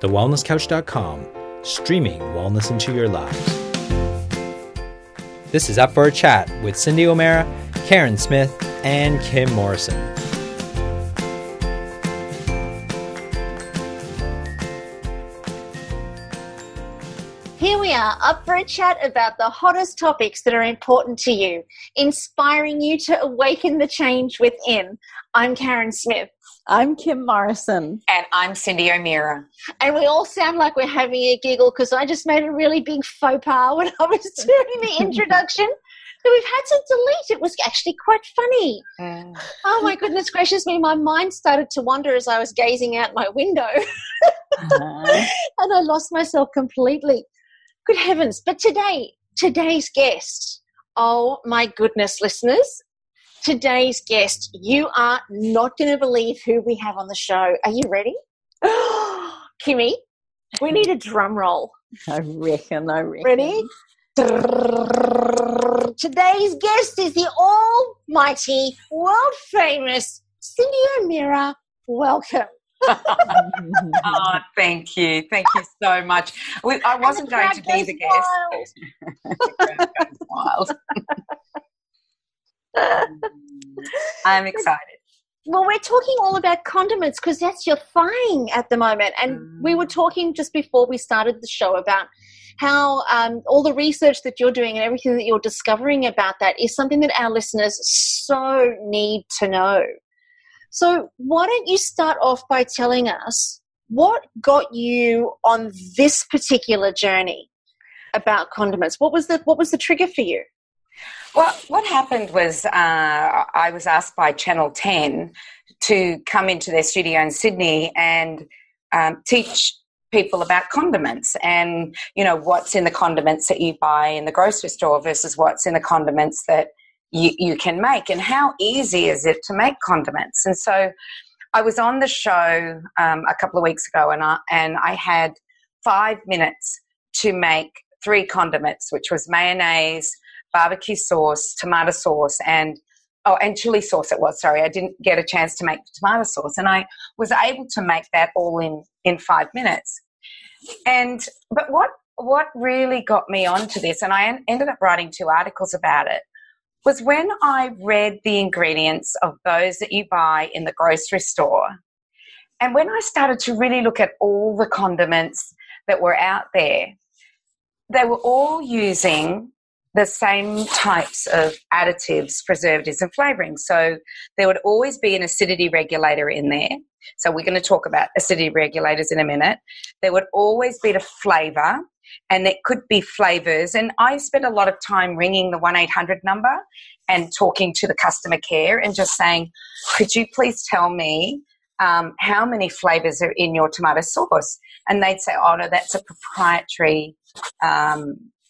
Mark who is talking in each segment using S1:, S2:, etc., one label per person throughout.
S1: thewellnesscouch.com, streaming wellness into your lives. This is Up for a Chat with Cyndi O'Meara, Karen Smith, and Kim Morrison.
S2: Here we are, up for a chat about the hottest topics that are important to you, inspiring you to awaken the change within. I'm Karen Smith.
S3: I'm Kim Morrison.
S4: And I'm Cyndi O'Meara.
S2: And we all sound like we're having a giggle because I just made a really big faux pas when I was doing the introduction that we've had to delete. It was actually quite funny. Oh, my goodness gracious me. My mind started to wander as I was gazing out my window. And I lost myself completely. Good heavens. But today's guest, oh my goodness, listeners, today's guest, you are not going to believe who we have on the show. Are you ready? Kimmy, we need a drum roll.
S3: I reckon.
S2: Ready? Today's guest is the almighty, world-famous Cyndi O'Meara. Welcome.
S4: Oh, thank you so much. I wasn't going to be the guest. Wild. I'm excited.
S2: Well, we're talking all about condiments because that's your thing at the moment. And we were talking just before we started the show about how all the research that you're doing and everything that you're discovering about that is something that our listeners so need to know. So why don't you start off by telling us what got you on this particular journey about condiments? What was the trigger for you?
S4: Well, what happened was I was asked by Channel 10 to come into their studio in Sydney and teach people about condiments and, you know, what's in the condiments that you buy in the grocery store versus what's in the condiments that you can make, and how easy is it to make condiments. And so I was on the show a couple of weeks ago and I had 5 minutes to make 3 condiments, which was mayonnaise, barbecue sauce, tomato sauce, and chili sauce it was. Sorry, I didn't get a chance to make the tomato sauce. And I was able to make that all in 5 minutes. But what really got me onto this, and I ended up writing 2 articles about it, was when I read the ingredients of those that you buy in the grocery store. And when I started to really look at all the condiments that were out there, they were all using the same types of additives, preservatives, and flavorings. So there would always be an acidity regulator in there. So we're going to talk about acidity regulators in a minute. There would always be the flavor, and it could be flavors. And I spent a lot of time ringing the 1-800 number and talking to the customer care and just saying, could you please tell me how many flavors are in your tomato sauce? And they'd say, oh, no, that's a proprietary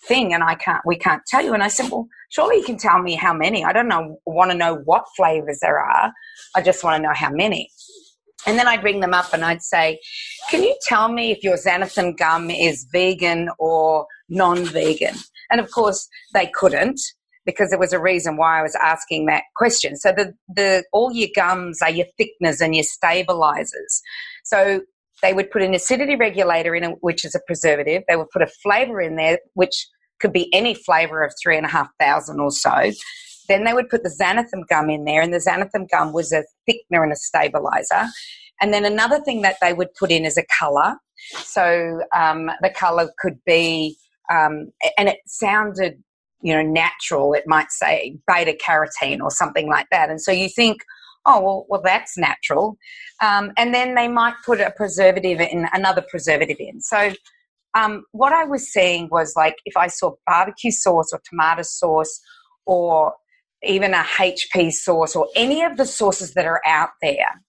S4: thing, and we can't tell you. And I said, well, surely you can tell me how many. I don't want to know what flavors there are. I just want to know how many. And then I'd ring them up and I'd say, can you tell me if your xanthan gum is vegan or non-vegan? And of course they couldn't, because there was a reason why I was asking that question. So all your gums are your thickeners and your stabilizers. So they would put an acidity regulator in it, which is a preservative. They would put a flavor in there, which could be any flavor of 3,500 or so. Then they would put the xanthan gum in there, and the xanthan gum was a thickener and a stabilizer. And then another thing that they would put in is a colour. So the colour could be, and it sounded, natural. It might say beta carotene or something like that. And so you think, oh, well, that's natural. And then they might put a preservative in, another preservative in. So what I was seeing was, like, if I saw barbecue sauce or tomato sauce or even a HP sauce or any of the sauces that are out there,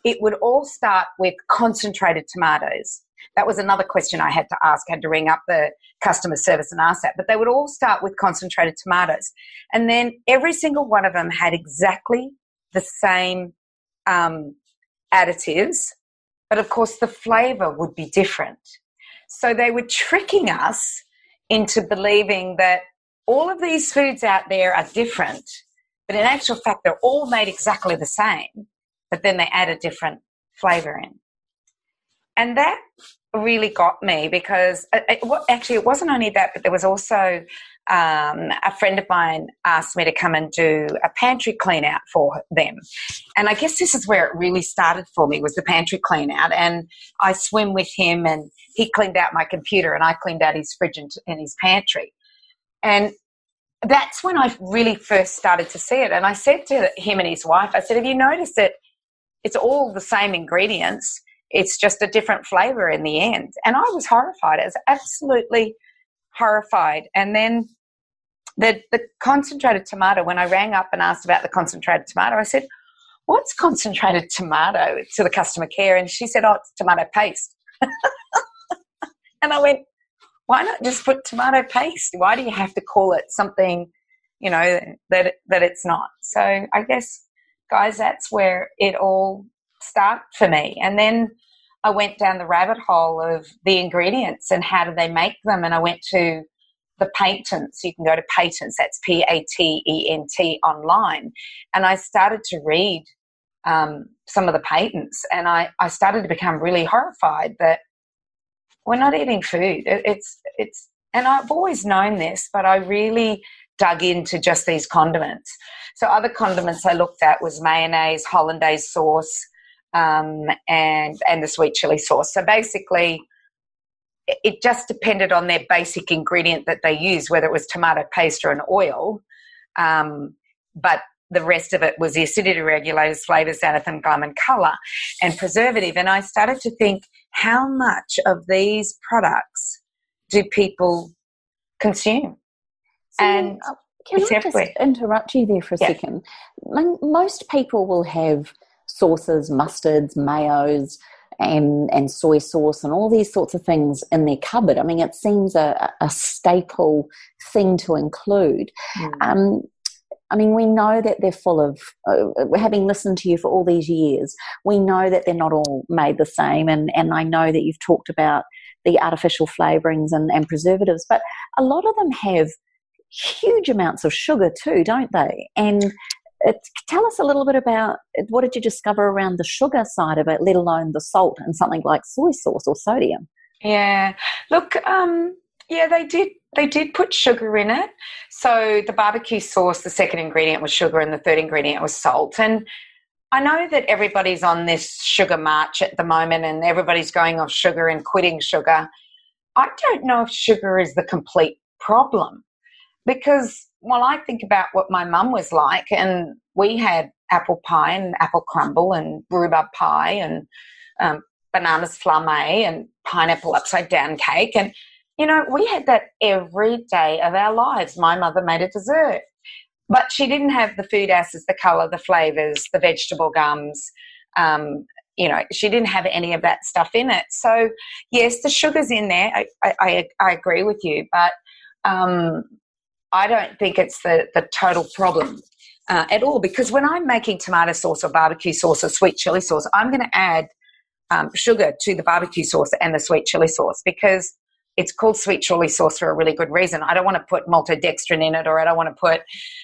S4: it would all start with concentrated tomatoes. That was another question I had to ask. I had to ring up the customer service and ask that. But they would all start with concentrated tomatoes. And then every single one of them had exactly the same additives, but of course the flavour would be different. So they were tricking us into believing that all of these foods out there are different, but in actual fact they're all made exactly the same, but then they add a different flavour in. And that really got me because actually it wasn't only that, but there was also a friend of mine asked me to come and do a pantry clean out for them. And I guess this is where it really started for me, was the pantry clean out. And I swim with him, and he cleaned out my computer and I cleaned out his fridge and his pantry. And that's when I really first started to see it. And I said to him and his wife, I said, have you noticed that it's all the same ingredients? It's just a different flavour in the end. And I was horrified. I was absolutely horrified. And then the concentrated tomato, when I rang up and asked about the concentrated tomato, I said, what's concentrated tomato, to the customer care? And she said, oh, it's tomato paste. And I went, why not just put tomato paste? Why do you have to call it something, that it's not? So I guess, guys, that's where it all started for me. And then I went down the rabbit hole of the ingredients and how do they make them. And I went to the patents. You can go to patents, that's PATENT online. And I started to read some of the patents, and I started to become really horrified that we're not eating food. And I've always known this, but I really dug into just these condiments. So other condiments I looked at was mayonnaise, hollandaise sauce, and the sweet chili sauce. So basically, it just depended on their basic ingredient that they used, whether it was tomato paste or an oil. But the rest of it was the acidity regulators, flavours, xanthan gum, and colour, and preservative. And I started to think, how much of these products do people consume?
S3: So,
S4: and
S3: can I just interrupt you there for a second? Most people will have sauces, mustards, mayos, and soy sauce and all these sorts of things in their cupboard. I mean, it seems a staple thing to include. I mean, we know that they're full of, having listened to you for all these years, we know that they're not all made the same. And I know that you've talked about the artificial flavourings and preservatives, but a lot of them have huge amounts of sugar too, don't they? And tell us a little bit about, what did you discover around the sugar side of it, let alone the salt and something like soy sauce or sodium?
S4: Yeah. Look, they did put sugar in it. So the barbecue sauce, the second ingredient was sugar, and the third ingredient was salt. And I know that everybody's on this sugar march at the moment, and everybody's going off sugar and quitting sugar. I don't know if sugar is the complete problem, because while I think about what my mum was like, and we had apple pie and apple crumble and rhubarb pie and bananas flambé and pineapple upside down cake, and we had that every day of our lives. My mother made a dessert, but she didn't have the food acids, the colour, the flavours, the vegetable gums. She didn't have any of that stuff in it. So yes, the sugar's in there. I agree with you, but I don't think it's the total problem at all, because when I'm making tomato sauce or barbecue sauce or sweet chili sauce, I'm going to add sugar to the barbecue sauce and the sweet chili sauce, because it's called sweet chili sauce for a really good reason. I don't want to put maltodextrin in it, or I don't want to put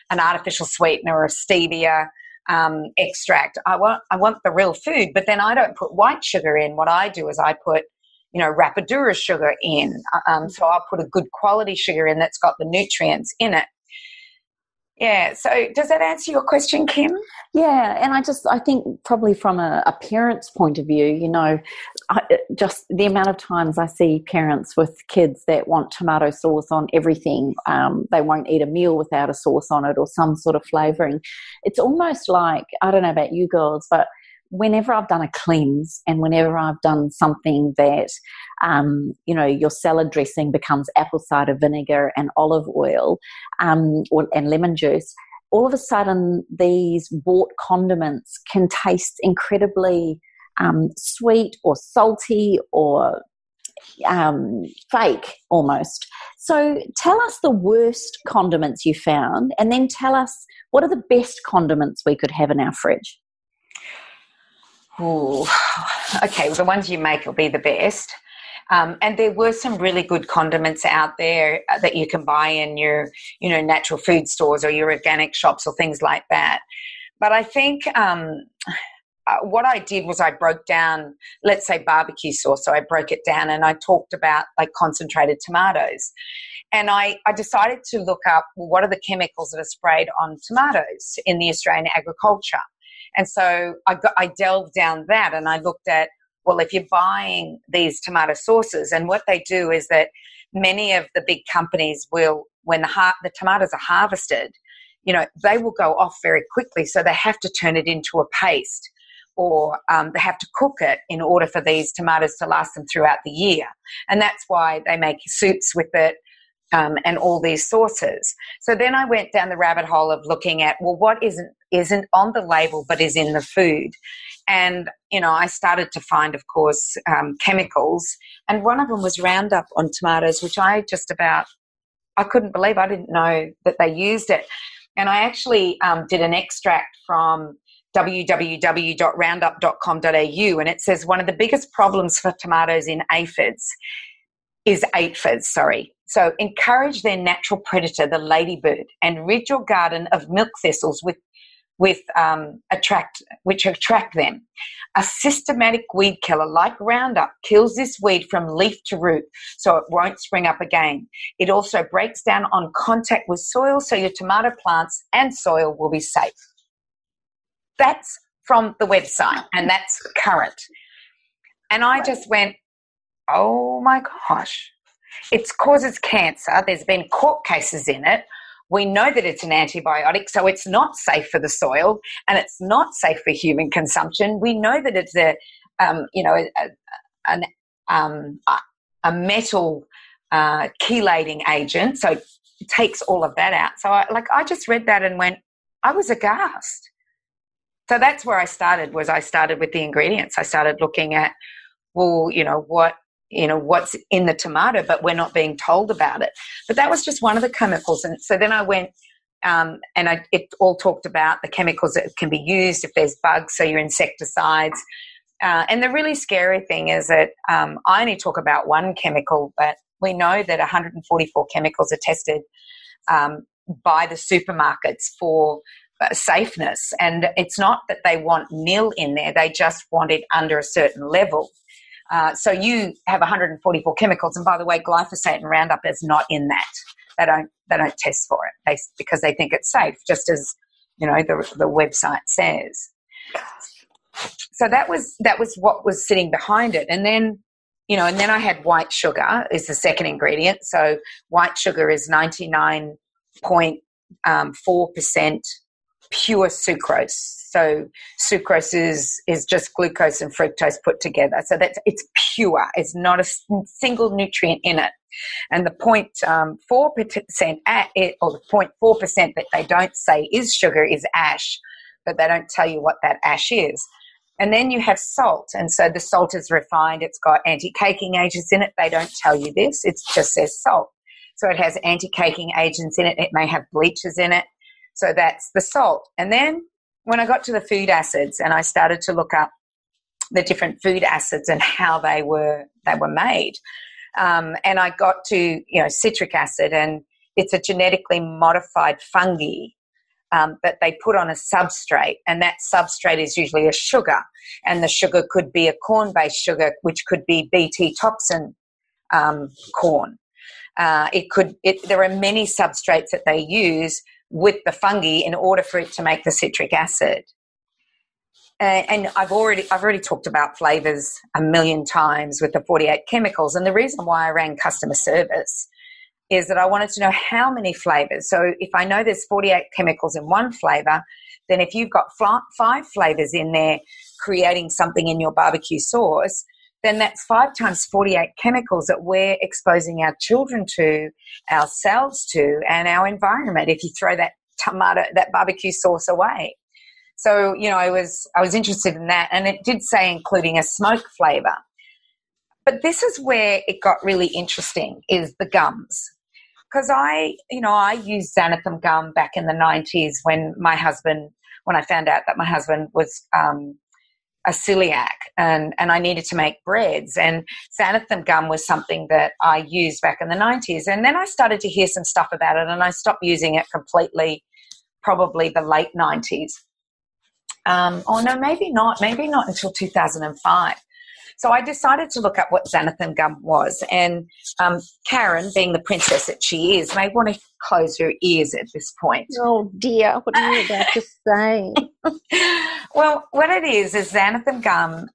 S4: an artificial sweetener or stevia extract. I want the real food, but then I don't put white sugar in. What I do is I put Rapadura sugar in. So I'll put a good quality sugar in that's got the nutrients in it. Yeah, so does that answer your question, Kim?
S3: Yeah, and I think probably from a parent's point of view, just the amount of times I see parents with kids that want tomato sauce on everything, they won't eat a meal without a sauce on it or some sort of flavouring. It's almost like, I don't know about you girls, but whenever I've done a cleanse and whenever I've done something that, your salad dressing becomes apple cider vinegar and olive oil and lemon juice, all of a sudden these bought condiments can taste incredibly sweet or salty or fake almost. So tell us the worst condiments you found, and then tell us what are the best condiments we could have in our fridge.
S4: Ooh, okay, well, the ones you make will be the best. And there were some really good condiments out there that you can buy in your, natural food stores or your organic shops or things like that. But I think what I did was I broke down, let's say, barbecue sauce. So I broke it down and I talked about like concentrated tomatoes. And I decided to look up, well, what are the chemicals that are sprayed on tomatoes in the Australian agriculture? And so I delved down that and I looked at, well, if you're buying these tomato sauces, and what they do is that many of the big companies will, when the tomatoes are harvested, you know, they will go off very quickly. So they have to turn it into a paste, or they have to cook it in order for these tomatoes to last them throughout the year. And that's why they make soups with it and all these sauces. So then I went down the rabbit hole of looking at, well, what isn't on the label but is in the food. And, you know, I started to find, of course, chemicals. And one of them was Roundup on tomatoes, which I couldn't believe. I didn't know that they used it. And I actually did an extract from www.roundup.com.au, and it says one of the biggest problems for tomatoes is aphids. So encourage their natural predator, the ladybird, and rid your garden of milk thistles which attract them. A systematic weed killer like Roundup kills this weed from leaf to root, so it won't spring up again. It also breaks down on contact with soil, so your tomato plants and soil will be safe. That's from the website, and that's current. And I just went, oh my gosh, it causes cancer. There's been court cases in it. We know that it's an antibiotic, so it's not safe for the soil and it's not safe for human consumption. We know that it's a metal chelating agent, so it takes all of that out. So I just read that and went, I was aghast. So that's where I started with the ingredients. I started looking at, well, what's in the tomato, but we're not being told about it. But that was just one of the chemicals. And so then I went it all talked about the chemicals that can be used if there's bugs, so your insecticides. And the really scary thing is that I only talk about one chemical, but we know that 144 chemicals are tested by the supermarkets for safeness. And it's not that they want nil in there, they just want it under a certain level. So you have 144 chemicals, and by the way, glyphosate and Roundup is not in that. They don't test for it because they think it's safe, just as the website says. So that was what was sitting behind it, and then I had white sugar is the second ingredient. So white sugar is 99.4% pure sucrose. So sucrose is just glucose and fructose put together. So it's pure. It's not a single nutrient in it. And the 0.4% at it, or the 0.4% that they don't say is sugar, is ash, but they don't tell you what that ash is. And then you have salt, and so the salt is refined. It's got anti-caking agents in it. They don't tell you this. It just says salt. So it has anti-caking agents in it. It may have bleaches in it. So that's the salt. And then when I got to the food acids, and I started to look up the different food acids and how they were made, and I got to citric acid, and it's a genetically modified fungi that they put on a substrate, and that substrate is usually a sugar, and the sugar could be a corn-based sugar, which could be Bt toxin corn. There are many substrates that they use with the fungi in order for it to make the citric acid. And I've already talked about flavors a million times with the 48 chemicals, and the reason why I rang customer service is that I wanted to know how many flavors. So if I know there's 48 chemicals in one flavor, then if you've got 5 flavors in there creating something in your barbecue sauce, then that's 5 times 48 chemicals that we're exposing our children to, ourselves to, and our environment if you throw that barbecue sauce away. So, I was interested in that, and it did say including a smoke flavor. But this is where it got really interesting, is the gums. Because I used xanthan gum back in the 90s when I found out that my husband was a celiac, and I needed to make breads, and xanthan gum was something that I used back in the 90s. And then I started to hear some stuff about it, and I stopped using it completely, probably the late 90s. Oh, no, maybe not until 2005. So I decided to look up what xanthan gum was. And Karen, being the princess that she is, may want to close her ears at this point.
S2: Oh, dear. What are you about to say?
S4: Well, what it is xanthan gum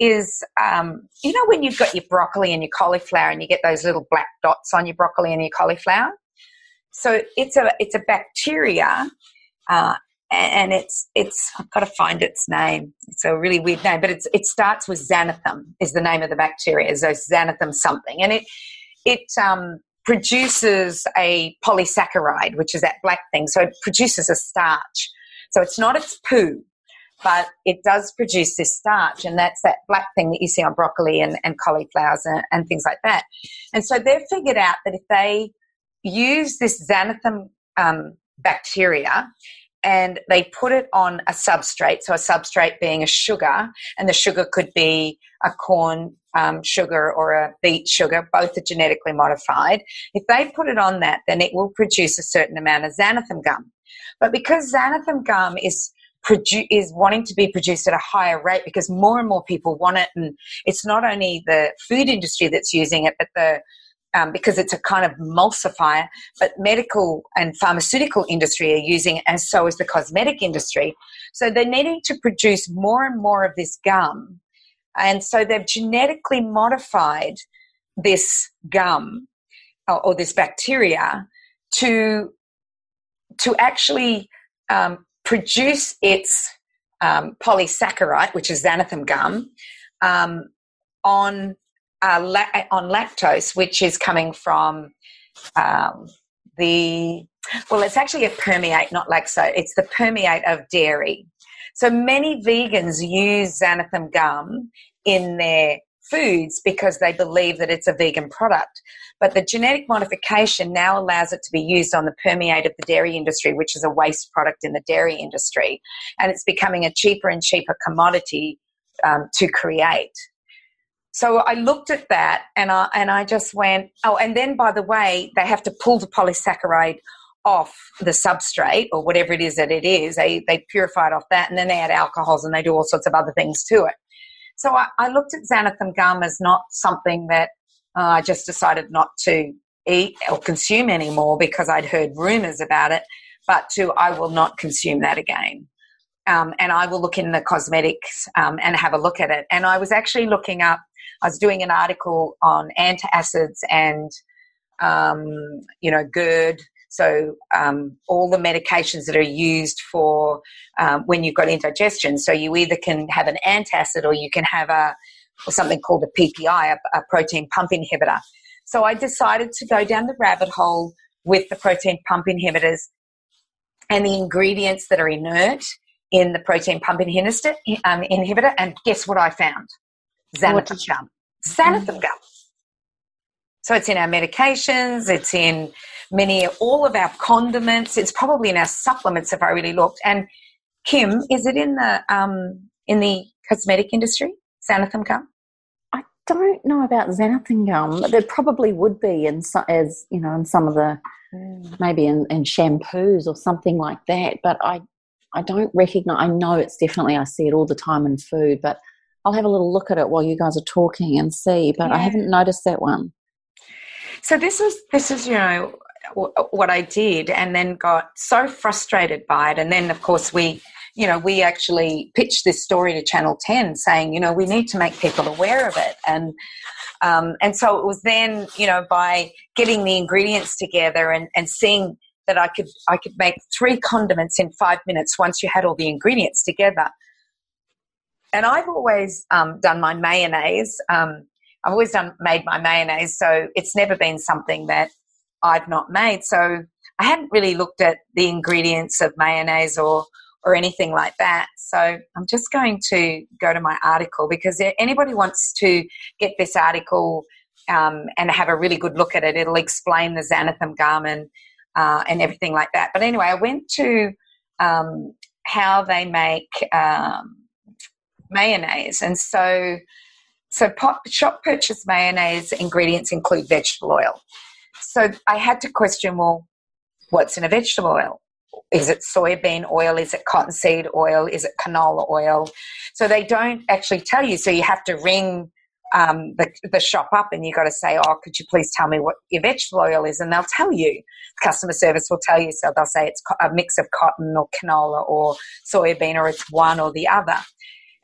S4: is, when you've got your broccoli and your cauliflower and you get those little black dots on your broccoli and your cauliflower? So it's a bacteria, and it's I've got to find its name. It's a really weird name, but it starts with xanthan is the name of the bacteria. So xanthan something, and it produces a polysaccharide, which is that black thing. So it produces a starch. So it's not its poo, but it does produce this starch, and that's that black thing that you see on broccoli and cauliflowers and things like that. And so they've figured out that if they use this xanthan bacteria and they put it on a substrate, so a substrate being a sugar, and the sugar could be a corn sugar or a beet sugar, both are genetically modified. If they put it on that, then it will produce a certain amount of xanthan gum. But because xanthan gum is wanting to be produced at a higher rate because more and more people want it, and it's not only the food industry that's using it, but because it's a kind of emulsifier, but medical and pharmaceutical industry are using it, and so is the cosmetic industry. So they're needing to produce more and more of this gum. And so they've genetically modified this gum or this bacteria to actually produce its polysaccharide, which is xanthan gum, on lactose, which is coming from it's actually a permeate, not lactose. It's the permeate of dairy. So many vegans use xanthan gum in their foods because they believe that it's a vegan product. But the genetic modification now allows it to be used on the permeate of the dairy industry, which is a waste product in the dairy industry. And it's becoming a cheaper and cheaper commodity to create. So I looked at that and I just went, oh, and then, by the way, they have to pull the polysaccharide off the substrate or whatever it is that it is. They purify it off that, and then they add alcohols and they do all sorts of other things to it. So I looked at xanthan gum as not something that I just decided not to eat or consume anymore because I'd heard rumours about it, but I will not consume that again. And I will look in the cosmetics and have a look at it. And I was actually looking up, I was doing an article on antacids and, GERD. So all the medications that are used for when you've got indigestion. So you either can have an antacid or you can have something called a PPI, a protein pump inhibitor. So I decided to go down the rabbit hole with the protein pump inhibitors and the ingredients that are inert in the protein pump inhibitor. And guess what I found? Xanthan gum. Xanthan gum. So it's in our medications, it's in all of our condiments, it's probably in our supplements if I really looked. And Kim, is it in the cosmetic industry, xanthan gum?
S3: I don't know about xanthan gum. There probably would be in some of the maybe in shampoos or something like that. But I don't recognise. I know it's definitely. I see it all the time in food, but I'll have a little look at it while you guys are talking and see. But I haven't noticed that one.
S4: So this is what I did, and then got so frustrated by it. And then, of course, we actually pitched this story to Channel 10 saying, we need to make people aware of it. And so it was then, by getting the ingredients together and seeing that I could make 3 condiments in 5 minutes once you had all the ingredients together. And I've always done my mayonnaise. I've always made my mayonnaise, so it's never been something that I've not made. So I hadn't really looked at the ingredients of mayonnaise or anything like that. So I'm just going to go to my article because if anybody wants to get this article and have a really good look at it, it'll explain the xanthan gum and everything like that. But anyway, I went to how they make mayonnaise. And so shop purchase mayonnaise ingredients include vegetable oil. So I had to question, well, what's in a vegetable oil? is it soybean oil? Is it cottonseed oil? Is it canola oil? So they don't actually tell you. So you have to ring the shop up and you've got to say, oh, could you please tell me what your vegetable oil is? And they'll tell you. Customer service will tell you. So they'll say it's a mix of cotton or canola or soybean, or it's one or the other.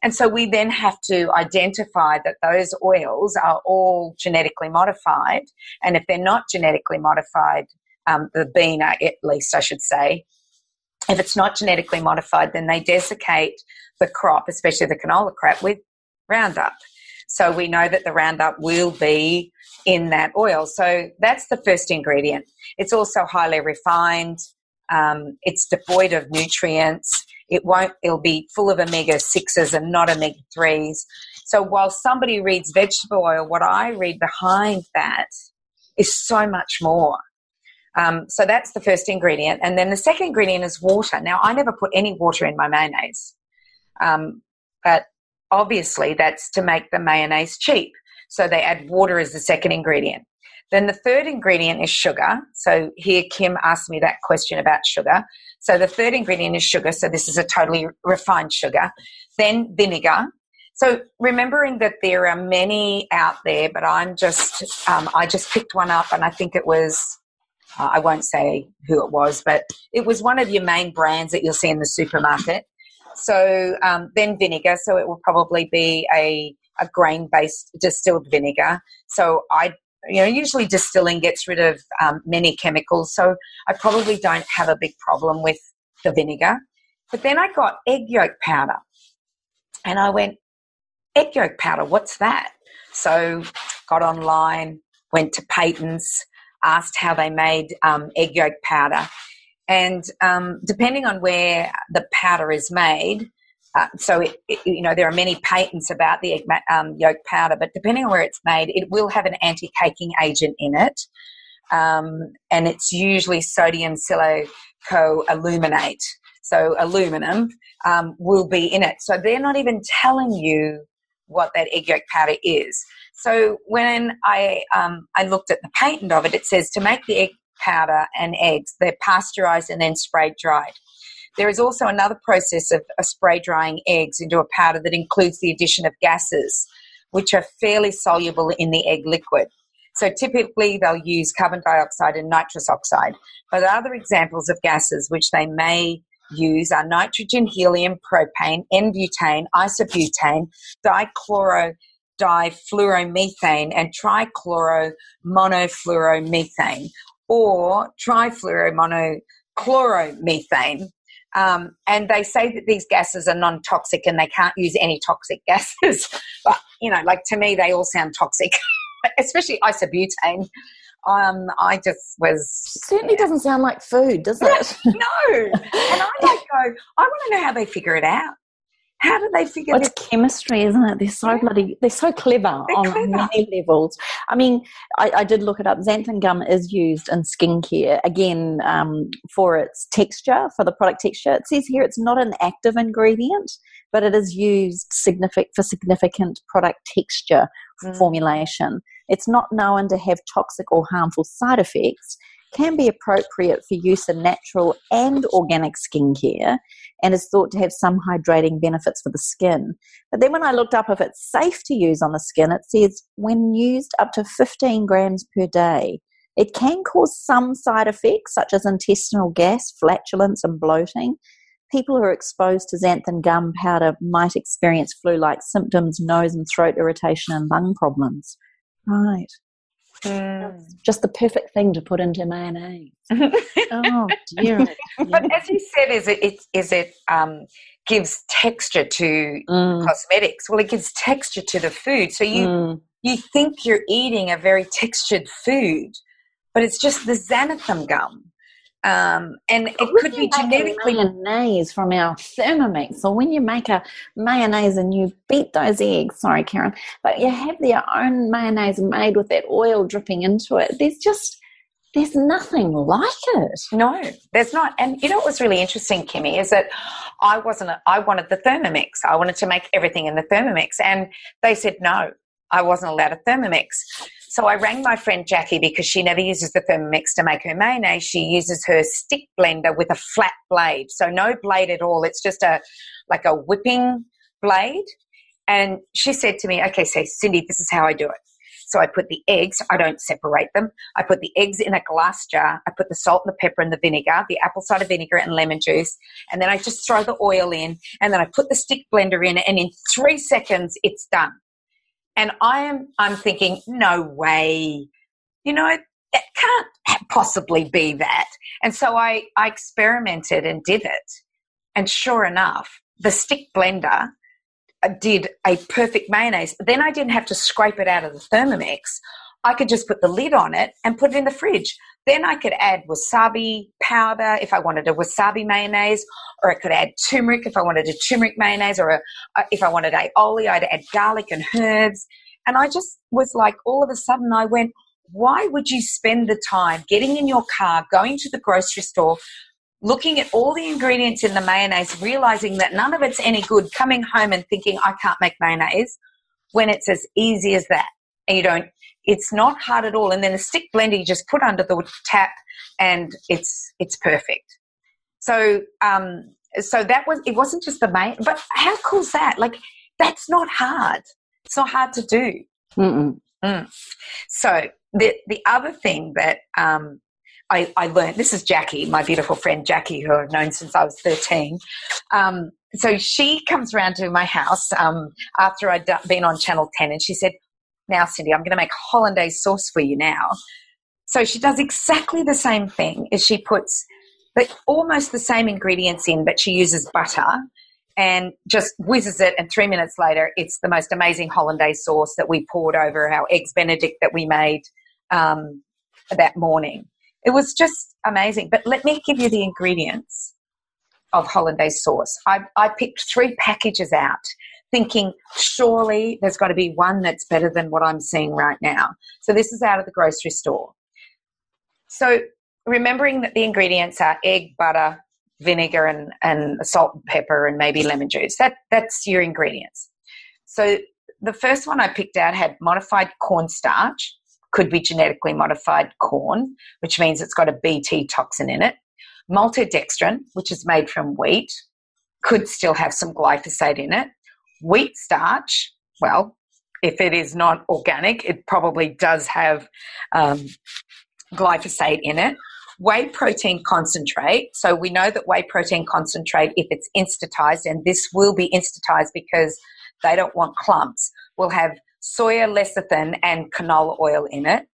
S4: And so we then have to identify that those oils are all genetically modified. And if they're not genetically modified, the bean, at least I should say, if it's not genetically modified, then they desiccate the crop, especially the canola crop, with Roundup. So we know that the Roundup will be in that oil. So that's the first ingredient. It's also highly refined. It's devoid of nutrients. It'll be full of omega-6s and not omega-3s. So while somebody reads vegetable oil, what I read behind that is so much more. So that's the first ingredient. And then the second ingredient is water. Now, I never put any water in my mayonnaise. But obviously that's to make the mayonnaise cheap. So they add water as the second ingredient. Then the third ingredient is sugar. So here Kim asked me that question about sugar. So the third ingredient is sugar. So this is a totally refined sugar. Then vinegar. So remembering that there are many out there, but I just picked one up, and I think it was, I won't say who it was, but it was one of your main brands that you'll see in the supermarket. So then vinegar. So it will probably be a grain-based distilled vinegar. So usually distilling gets rid of many chemicals, so I probably don't have a big problem with the vinegar. But then I got egg yolk powder, and I went, egg yolk powder, what's that? So got online, went to Peyton's, asked how they made egg yolk powder, and depending on where the powder is made, there are many patents about the egg yolk powder, but depending on where it's made, it will have an anti-caking agent in it, and it's usually sodium silicon-aluminate. So aluminum will be in it. So they're not even telling you what that egg yolk powder is. So when I looked at the patent of it, it says to make the egg powder and eggs, they're pasteurized and then spray dried. There is also another process of spray drying eggs into a powder that includes the addition of gases, which are fairly soluble in the egg liquid. So typically they'll use carbon dioxide and nitrous oxide. But other examples of gases which they may use are nitrogen, helium, propane, N-butane, isobutane, difluoromethane, and trichloromonofluoromethane, or trifluoromonochloromethane. And they say that these gases are non-toxic and they can't use any toxic gases. But, to me, they all sound toxic, especially isobutane. I just was...
S3: Certainly doesn't sound like food, does it?
S4: No. And I want to know how they figure it out. How do they figure
S3: this? It's chemistry, isn't it? They're so clever on many levels. I mean, I did look it up. Xanthan gum is used in skincare, again, for its texture, for the product texture. It says here it's not an active ingredient, but it is used for significant product texture formulation. It's not known to have toxic or harmful side effects, can be appropriate for use in natural and organic skincare, and is thought to have some hydrating benefits for the skin. But then when I looked up if it's safe to use on the skin, it says when used up to 15 grams per day, it can cause some side effects such as intestinal gas, flatulence, and bloating. People who are exposed to xanthan gum powder might experience flu-like symptoms, nose and throat irritation, and lung problems. Right. Just the perfect thing to put into mayonnaise. Oh dear!
S4: But as you said, it gives texture to cosmetics. Well, it gives texture to the food. So you think you're eating a very textured food, but it's just the xanthan gum. And it could be genetically
S3: mayonnaise from our Thermomix. So when you make a mayonnaise and you beat those eggs, sorry Karen, but you have their own mayonnaise made with that oil dripping into it, there's nothing like it.
S4: No, there's not. And you know what was really interesting, Kimmy, is that I wanted the Thermomix. I wanted to make everything in the Thermomix, and they said no, I wasn't allowed a Thermomix. So I rang my friend Jackie because she never uses the Thermomix to make her mayonnaise. She uses her stick blender with a flat blade. So no blade at all. It's just like a whipping blade. And she said to me, okay, so Cyndi, this is how I do it. So I put the eggs, I don't separate them. I put the eggs in a glass jar. I put the salt and the pepper and the vinegar, the apple cider vinegar and lemon juice. And then I just throw the oil in. And then I put the stick blender in. And in 3 seconds, it's done. And I'm thinking, no way. You know, it can't possibly be that. And so I experimented and did it. And sure enough, the stick blender did a perfect mayonnaise. Then I didn't have to scrape it out of the Thermomix. I could just put the lid on it and put it in the fridge. Then I could add wasabi powder if I wanted a wasabi mayonnaise, or I could add turmeric if I wanted a turmeric mayonnaise, or if I wanted aioli, I'd add garlic and herbs. And I just was like, all of a sudden I went, why would you spend the time getting in your car, going to the grocery store, looking at all the ingredients in the mayonnaise, realizing that none of it's any good, coming home and thinking I can't make mayonnaise, when it's as easy as that. And it's not hard at all. And then the stick blender you just put under the tap and it's perfect. So it wasn't just the mayonnaise, but how cool is that? Like, that's not hard. It's not hard to do. So the other thing that I learned, this is Jackie, my beautiful friend Jackie, who I've known since I was 13. So she comes around to my house after I'd been on Channel 10, and she said, now, Cyndi, I'm going to make hollandaise sauce for you now. So she does exactly the same thing, as she puts almost the same ingredients in, but she uses butter and just whizzes it, and 3 minutes later it's the most amazing hollandaise sauce that we poured over our eggs Benedict that we made that morning. It was just amazing. But let me give you the ingredients of hollandaise sauce. I picked 3 packages out, thinking surely there's got to be one that's better than what I'm seeing right now. So this is out of the grocery store. So remembering that the ingredients are egg, butter, vinegar, and salt and pepper, and maybe lemon juice. That's your ingredients. So the first one I picked out had modified cornstarch. Could be genetically modified corn, which means it's got a Bt toxin in it. Maltodextrin, which is made from wheat, could still have some glyphosate in it. Wheat starch, well, if it is not organic, it probably does have glyphosate in it. Whey protein concentrate. So we know that whey protein concentrate, if it's instantized, and this will be instantized because they don't want clumps, will have soya lecithin and canola oil in it.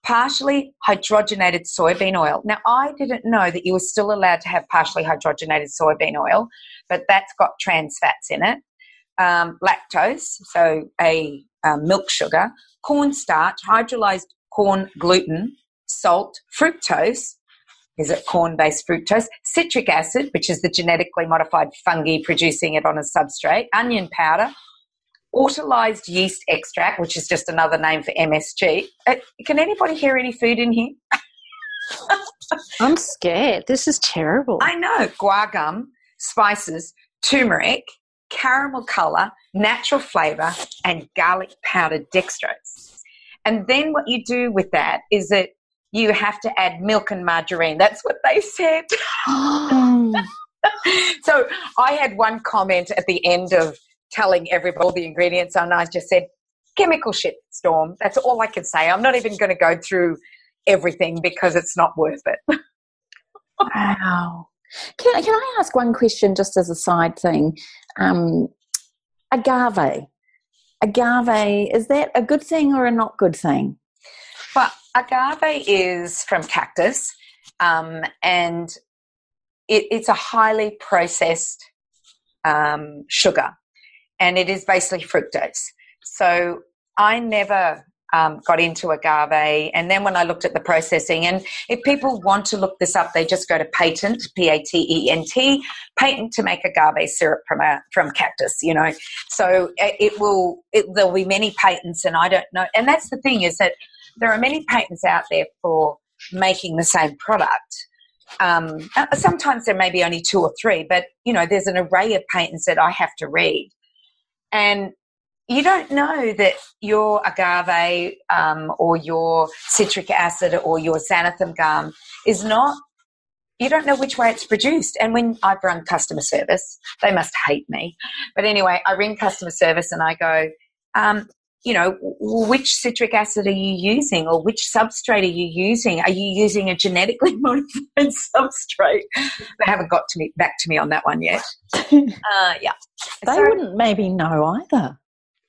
S4: Partially hydrogenated soybean oil. Now, I didn't know that you were still allowed to have partially hydrogenated soybean oil, but that's got trans fats in it. Lactose, so a milk sugar, cornstarch, hydrolyzed corn gluten, salt, fructose, is it corn-based fructose, citric acid, which is the genetically modified fungi producing it on a substrate, onion powder, autolyzed yeast extract, which is just another name for MSG. Can anybody hear any food in here?
S2: I'm scared. This is terrible.
S4: I know. Guar gum, spices, turmeric, caramel colour, natural flavour, and garlic powdered dextrose. And then what you do with that is that you have to add milk and margarine. That's what they said. So I had one comment at the end of telling everybody all the ingredients, and I just said, chemical shit storm. That's all I can say. I'm not even going to go through everything because it's not worth it.
S3: Wow. Can I ask one question just as a side thing? Agave. Agave, is that a good thing or a not good thing?
S4: But agave is from cactus, and it's a highly processed sugar, and it is basically fructose. So I never got into agave, and then when I looked at the processing, and if people want to look this up, they just go to patent, Patent, patent to make agave syrup from cactus, you know. So there'll be many patents, and I don't know. And that's the thing, is that there are many patents out there for making the same product. Sometimes there may be only 2 or 3, but, you know, there's an array of patents that I have to read. And you don't know that your agave or your citric acid or your xanthan gum is not, you don't know which way it's produced. And when I've run customer service, they must hate me. But anyway, I ring customer service and I go, which citric acid are you using, or which substrate are you using? Are you using a genetically modified substrate? They haven't got back to me on that one yet. Yeah.
S3: They wouldn't maybe know either.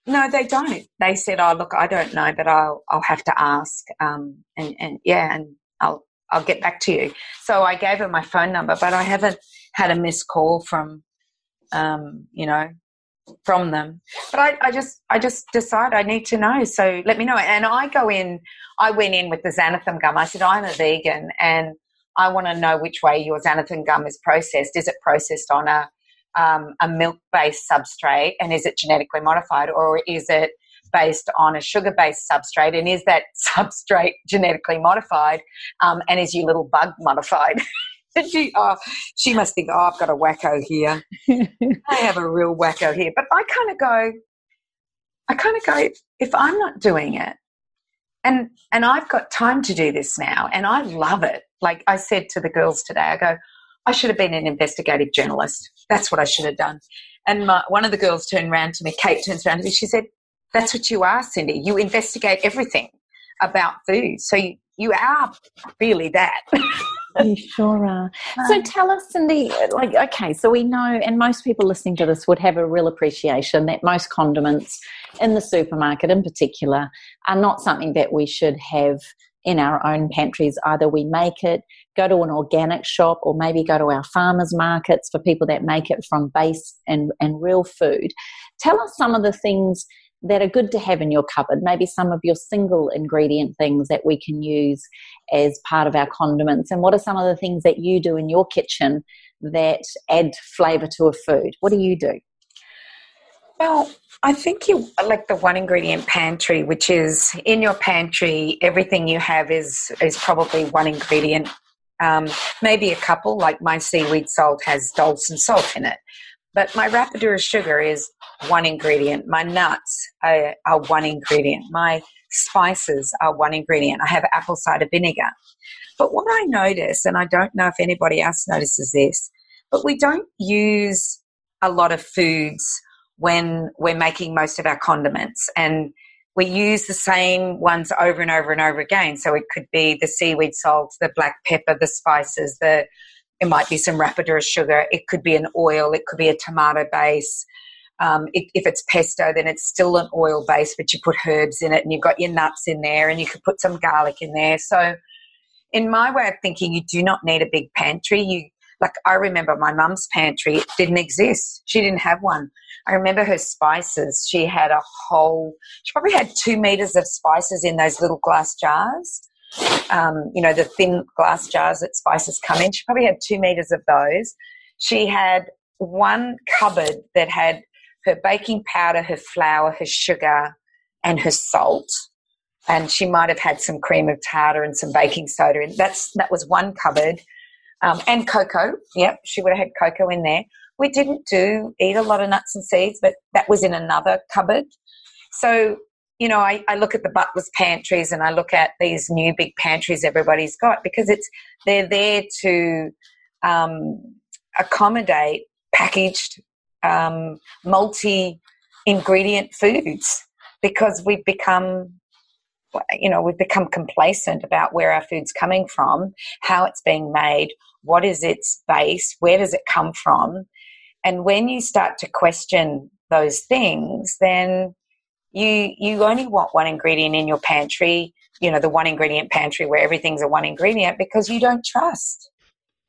S4: No, they don't. They said, "Oh, look, I don't know, but I'll have to ask." And I'll get back to you. So I gave her my phone number, but I haven't had a missed call from them. But I just decided I need to know. So let me know. And I went in with the xanthan gum. I said, I'm a vegan and I want to know which way your xanthan gum is processed. Is it processed on a milk-based substrate, and is it genetically modified, or is it based on a sugar-based substrate, and is that substrate genetically modified, and is your little bug modified? She must think, I've got a wacko here. I have a real wacko here. But I kind of go, if I'm not doing it, and I've got time to do this now, and I love it. Like I said to the girls today, I go, I should have been an investigative journalist. That's what I should have done. And one of the girls turned around to me, Kate turns around to me, she said, that's what you are, Cyndi. You investigate everything about food. So you are really that.
S3: You sure are. So tell us, Cyndi, okay, so we know, and most people listening to this would have a real appreciation that most condiments in the supermarket in particular are not something that we should have in our own pantries. Either we make it, go to an organic shop, or maybe go to our farmers markets for people that make it from base and real food. Tell us some of the things that are good to have in your cupboard, maybe some of your single ingredient things that we can use as part of our condiments, and what are some of the things that you do in your kitchen that add flavour to a food? What do you do?
S4: Well, I think you like the one ingredient pantry, which is in your pantry, everything you have is probably one ingredient, maybe a couple, like my seaweed salt has Dalton salt in it. But my rapadura sugar is one ingredient. My nuts are one ingredient. My spices are one ingredient. I have apple cider vinegar. But what I notice, and I don't know if anybody else notices this, but we don't use a lot of foods when we're making most of our condiments. And we use the same ones over and over and over again. So it could be the seaweed salt, the black pepper, the spices, it might be some rapadura sugar. It could be an oil. It could be a tomato base. If it's pesto, then it's still an oil base, but you put herbs in it and you've got your nuts in there and you could put some garlic in there. So in my way of thinking, you do not need a big pantry. I remember my mum's pantry. It didn't exist. She didn't have one. I remember her spices. She probably had 2 meters of spices in those little glass jars. The thin glass jars that spices come in. She probably had 2 meters of those. She had one cupboard that had her baking powder, her flour, her sugar, and her salt. And she might have had some cream of tartar and some baking soda. And that was one cupboard. And cocoa. Yep, she would have had cocoa in there. We didn't eat a lot of nuts and seeds, but that was in another cupboard. So I look at the butler's pantries and I look at these new big pantries everybody's got, because they're there to accommodate packaged multi-ingredient foods, because we've become complacent about where our food's coming from, how it's being made, what is its base, where does it come from. And when you start to question those things, then you only want one ingredient in your pantry, the one ingredient pantry where everything's a one ingredient, because you don't trust.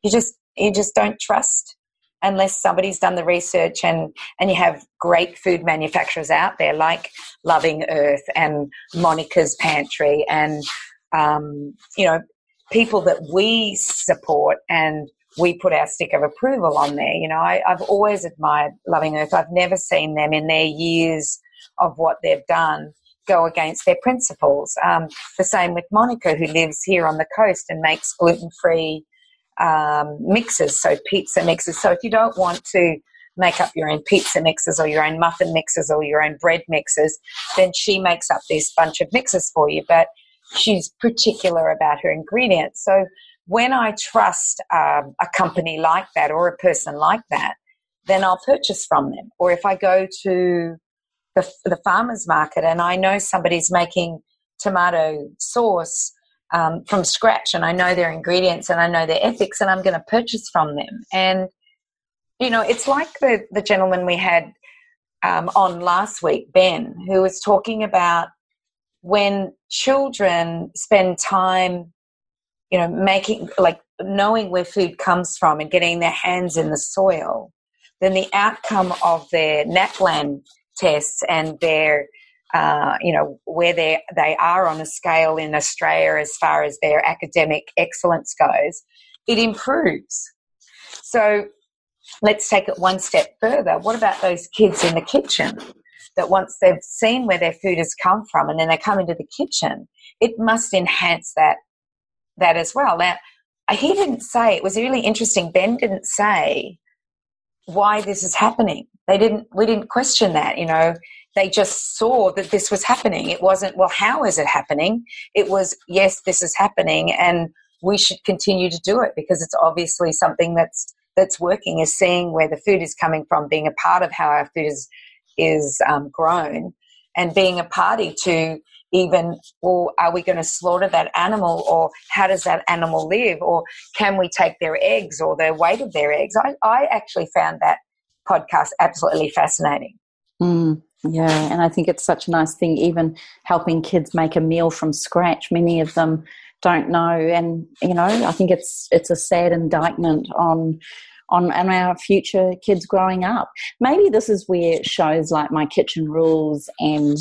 S4: You just don't trust unless somebody's done the research, and you have great food manufacturers out there like Loving Earth and Monica's Pantry and, people that we support and we put our stick of approval on there. I've always admired Loving Earth. I've never seen them in their years of what they've done go against their principles. The same with Monica, who lives here on the coast and makes gluten-free mixes, so pizza mixes. So if you don't want to make up your own pizza mixes or your own muffin mixes or your own bread mixes, then she makes up this bunch of mixes for you. But she's particular about her ingredients. So when I trust a company like that or a person like that, then I'll purchase from them. Or if I go to the farmer's market and I know somebody's making tomato sauce from scratch and I know their ingredients and I know their ethics, and I'm going to purchase from them. And, you know, it's like the gentleman we had on last week, Ben, who was talking about when children spend time, you know, knowing where food comes from and getting their hands in the soil, then the outcome of their NAPLAN tests and their, you know, where they are on a scale in Australia as far as their academic excellence goes, it improves. So let's take it one step further. What about those kids in the kitchen that once they've seen where their food has come from and then they come into the kitchen, it must enhance that as well. Now, he didn't say, it was really interesting, Ben didn't say why this is happening. We didn't question that, you know. They just saw that this was happening. It wasn't, well, how is it happening? It was, yes, this is happening and we should continue to do it because it's obviously something that's working, is seeing where the food is coming from, being a part of how our food is grown, and being a party to even, well, are we going to slaughter that animal, or how does that animal live, or can we take their eggs or the weight of their eggs? I actually found that podcast absolutely fascinating.
S3: Yeah, and I think it's such a nice thing, even helping kids make a meal from scratch. Many of them don't know, and, you know, I think it's a sad indictment on our future kids growing up. Maybe this is where shows like My Kitchen Rules and,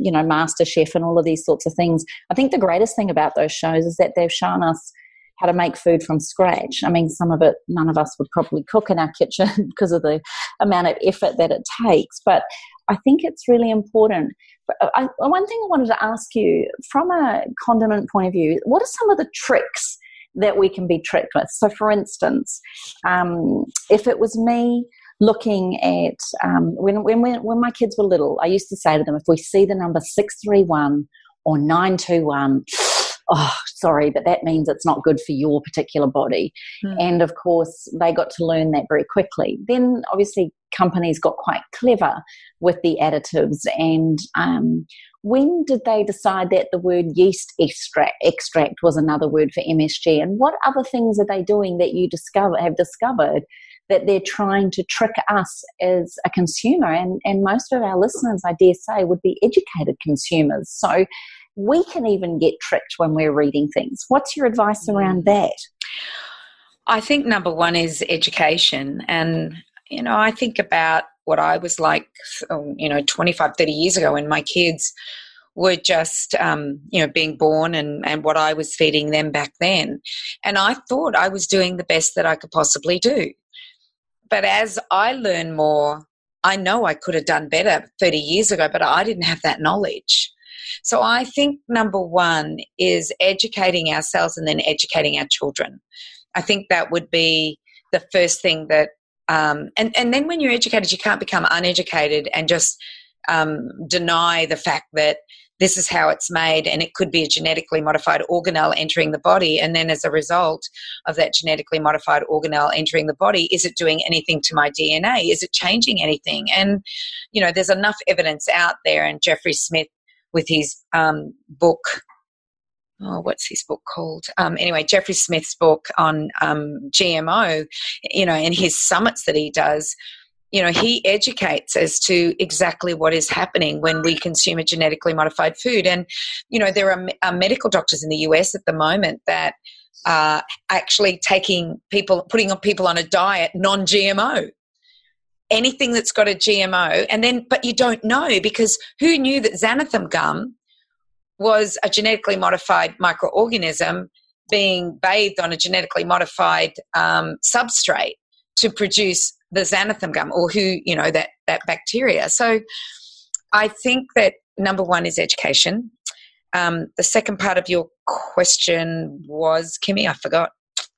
S3: you know, MasterChef and all of these sorts of things, I think the greatest thing about those shows is that they've shown us how to make food from scratch. I mean, some of it, none of us would probably cook in our kitchen because of the amount of effort that it takes. But I think it's really important. One thing I wanted to ask you, from a condiment point of view, what are some of the tricks that we can be tricked with? So, for instance, if it was me looking at when my kids were little, I used to say to them, if we see the number 631 or 921, oh, sorry, but that means it's not good for your particular body. And of course, they got to learn that very quickly. Then obviously companies got quite clever with the additives. And when did they decide that the word yeast extract was another word for MSG? And what other things are they doing that you have discovered that they're trying to trick us as a consumer? And most of our listeners, I dare say, would be educated consumers. So we can even get tricked when we're reading things. What's your advice around that?
S4: I think number one is education. And, you know, I think about what I was like, 25, 30 years ago when my kids were just, being born and what I was feeding them back then. And I thought I was doing the best that I could possibly do. But as I learn more, I know I could have done better 30 years ago, but I didn't have that knowledge. So I think number one is educating ourselves and then educating our children. I think that would be the first thing that, and then when you're educated, you can't become uneducated and just deny the fact that this is how it's made and it could be a genetically modified organelle entering the body. And then as a result of that genetically modified organelle entering the body, is it doing anything to my DNA? Is it changing anything? And, you know, there's enough evidence out there, and Jeffrey Smith with his book, what's his book called? Anyway, Jeffrey Smith's book on GMO, you know, and his summits that he does, you know, he educates as to exactly what is happening when we consume a genetically modified food. And, you know, there are medical doctors in the US at the moment that are actually putting people on a diet non-GMO. Anything that's got a GMO, but you don't know, because who knew that xanthan gum was a genetically modified microorganism being bathed on a genetically modified substrate to produce the xanthan gum, or that bacteria. So I think that number one is education. The second part of your question was, Kimmy, I forgot.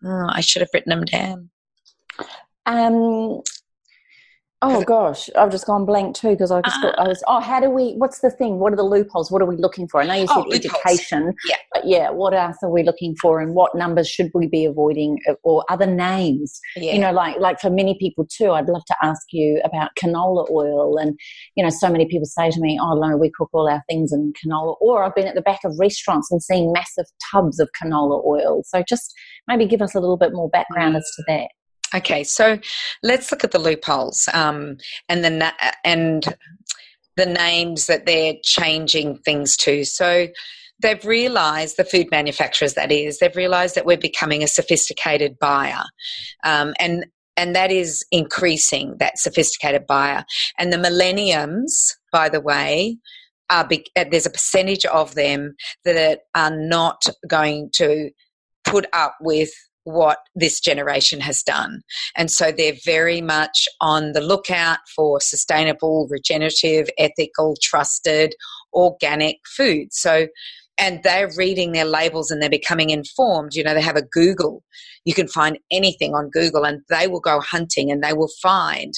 S4: I should have written them down.
S3: Oh gosh, I've just gone blank too because I just thought what's the thing? What are the loopholes? What are we looking for? I know you said education, but what else are we looking for, and what numbers should we be avoiding, or other names?
S4: Yeah.
S3: Like for many people too, I'd love to ask you about canola oil, and so many people say to me, "Oh no, we cook all our things in canola," or I've been at the back of restaurants and seen massive tubs of canola oil. So just maybe give us a little bit more background as to that.
S4: Okay, so let's look at the loopholes and the names that they're changing things to. So they've realised, the food manufacturers that is, they've realised that we're becoming a sophisticated buyer, and that is increasing, that sophisticated buyer. And the millenniums, by the way, there's a percentage of them that are not going to put up with what this generation has done. And so they're very much on the lookout for sustainable, regenerative, ethical, trusted, organic food. So, and they're reading their labels and they're becoming informed. They have a Google. You can find anything on Google, and they will go hunting and they will find,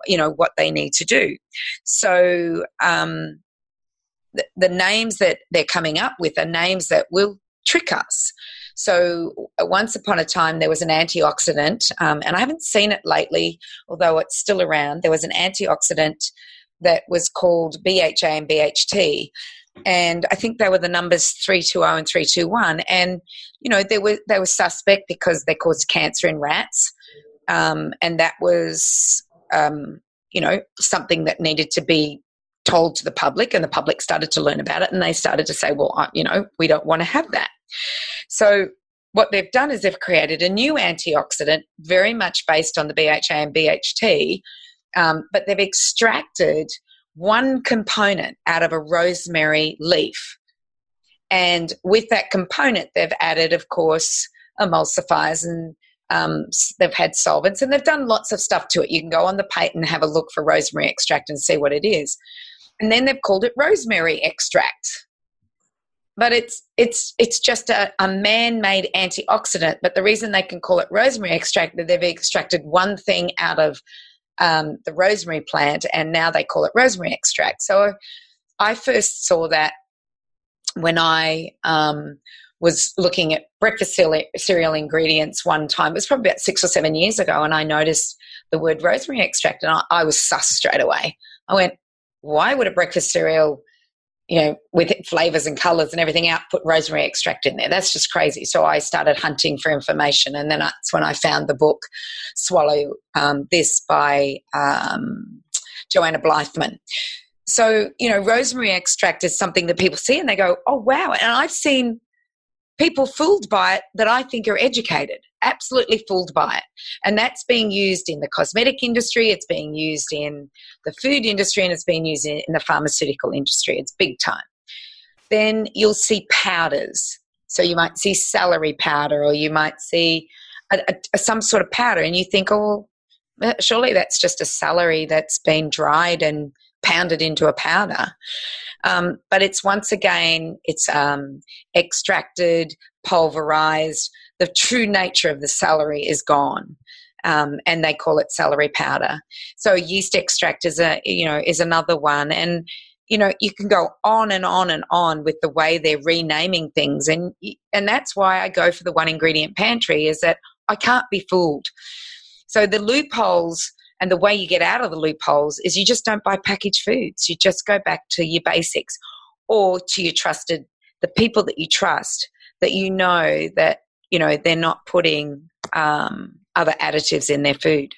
S4: what they need to do. So the names that they're coming up with are names that will trick us. So once upon a time, there was an antioxidant, and I haven't seen it lately, although it's still around. There was an antioxidant that was called BHA and BHT, and I think they were the numbers 320 and 321. And they were suspect because they caused cancer in rats, and that was something that needed to be told to the public, and the public started to learn about it, and they started to say, well, we don't want to have that. So what they've done is they've created a new antioxidant very much based on the BHA and BHT, but they've extracted one component out of a rosemary leaf. And with that component, they've added, of course, emulsifiers, and they've had solvents, and they've done lots of stuff to it. You can go on the patent and have a look for rosemary extract and see what it is. And then they've called it rosemary extract. But it's just a man-made antioxidant. But the reason they can call it rosemary extract is they've extracted one thing out of the rosemary plant, and now they call it rosemary extract. So I first saw that when I was looking at breakfast cereal ingredients one time. It was probably about 6 or 7 years ago, and I noticed the word rosemary extract, and I was sus straight away. I went, why would a breakfast cereal, with flavours and colours and everything out, put rosemary extract in there? That's just crazy. So I started hunting for information, and then that's when I found the book Swallow This by Joanna Blythman. So, rosemary extract is something that people see and they go, oh, wow. And I've seen people fooled by it that I think are educated, absolutely fooled by it. And that's being used in the cosmetic industry, it's being used in the food industry, and it's being used in the pharmaceutical industry. It's big time. Then you'll see powders. So you might see celery powder, or you might see some sort of powder, and you think, oh, surely that's just a celery that's been dried and pounded into a powder. But it's, once again, it's extracted, pulverized. The true nature of the celery is gone, and they call it celery powder. So yeast extract is another one, and you can go on and on and on with the way they're renaming things, and that's why I go for the one ingredient pantry, is that I can't be fooled. So the loopholes. And the way you get out of the loopholes is you just don't buy packaged foods. You just go back to your basics, or to your trusted, the people that you trust, that that they're not putting other additives in their food.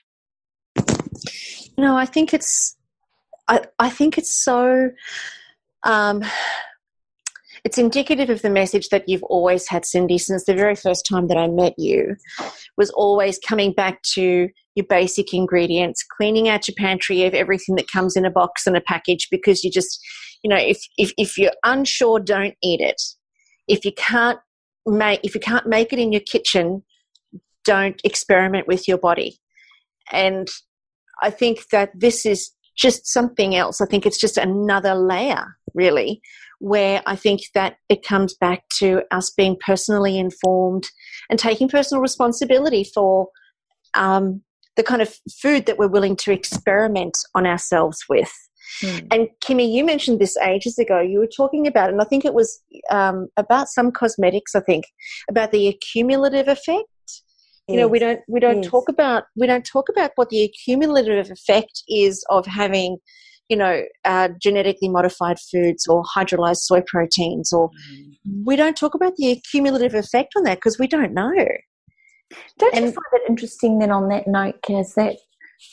S2: I think it's so it's indicative of the message that you've always had, Cyndi, since the very first time that I met you, was always coming back to your basic ingredients, cleaning out your pantry of everything that comes in a box and a package, because you just, if you're unsure, don't eat it. If you can't make it in your kitchen, don't experiment with your body. And I think that this is just something else. I think it's just another layer, really, where I think that it comes back to us being personally informed and taking personal responsibility for the kind of food that we're willing to experiment on ourselves with. And Kimmy, you mentioned this ages ago. You were talking about, and I think it was about some cosmetics, I think, about the accumulative effect. Yes. You know, we don't talk about what the accumulative effect is of having, you know, genetically modified foods or hydrolyzed soy proteins, or we don't talk about the accumulative effect on that because we don't know.
S3: Don't you find it interesting then on that note, Kaz, that,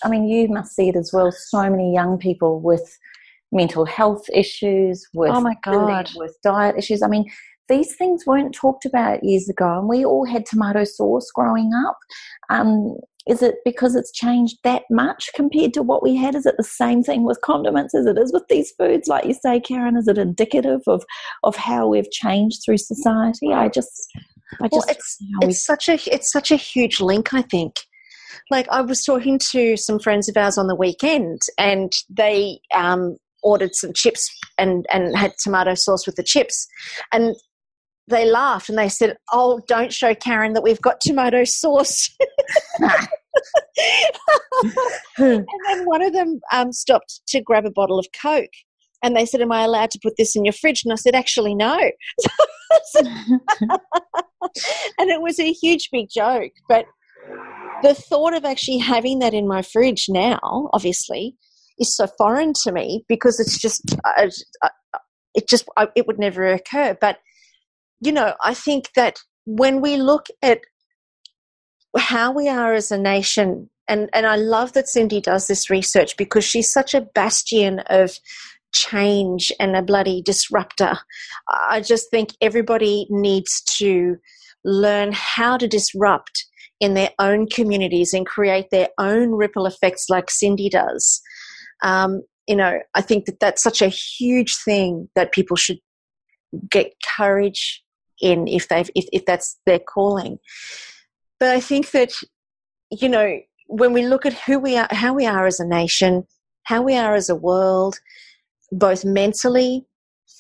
S3: I mean, you must see it as well, so many young people with mental health issues, with,
S2: oh my God,
S3: with diet issues. I mean, these things weren't talked about years ago, and we all had tomato sauce growing up. Is it because it's changed that much compared to what we had? Is it the same thing with condiments as it is with these foods? Like you say, Karen, is it indicative of how we've changed through society?
S2: It's such a huge link, I think. Like, I was talking to some friends of ours on the weekend, and they ordered some chips and had tomato sauce with the chips, and they laughed and they said, "Oh, don't show Karen that we've got tomato sauce." And then one of them stopped to grab a bottle of Coke, and they said, "Am I allowed to put this in your fridge?" And I said, "Actually, no." And it was a huge, big joke. But the thought of actually having that in my fridge now, obviously, is so foreign to me because it's just, it would never occur. But, you know, I think that when we look at how we are as a nation, and I love that Cyndi does this research because she's such a bastion of change and a bloody disruptor. I just think everybody needs to learn how to disrupt in their own communities and create their own ripple effects like Cyndi does. You know, I think that that's such a huge thing that people should get courage in if that's their calling. But I think that, you know, when we look at who we are, how we are as a nation, how we are as a world, both mentally,